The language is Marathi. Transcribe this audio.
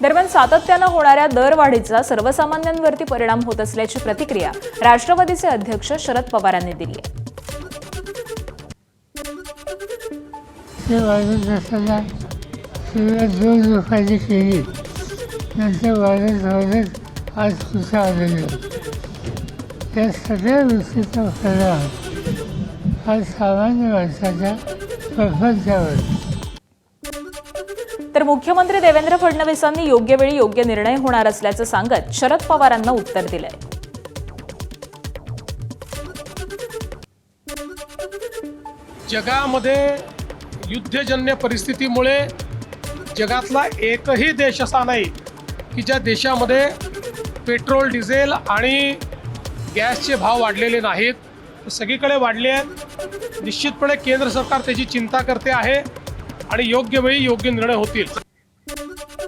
दरम्यान सातत्यानं होणाऱ्या दरवाढीचा सर्वसामान्यांवरती परिणाम होत असल्याची प्रतिक्रिया राष्ट्रवादीचे अध्यक्ष शरद पवारांनी दिली आहे. दोन लोकांनी केली नंतर वाढत आज कुठं आलेली या सगळ्या गोष्टीचा परिणाम आज सामान्य माणसाच्या प्रपंचावर. तर मुख्यमंत्री देवेंद्र फडणवीसांनी योग्य वेळी योग्य निर्णय होणार असल्याचं सांगत शरद पवारांना उत्तर दिलंय. जगामध्ये युद्धजन्य परिस्थितीमुळे जगातला एकही देश असा नाही की ज्या देशामध्ये पेट्रोल, डिझेल आणि गॅसचे भाव वाढलेले नाहीत. सगळीकडे वाढले आहेत. निश्चितपणे केंद्र सरकार त्याची चिंता करते आहे आणि योग्य वेळी योग्य निर्णय होतील.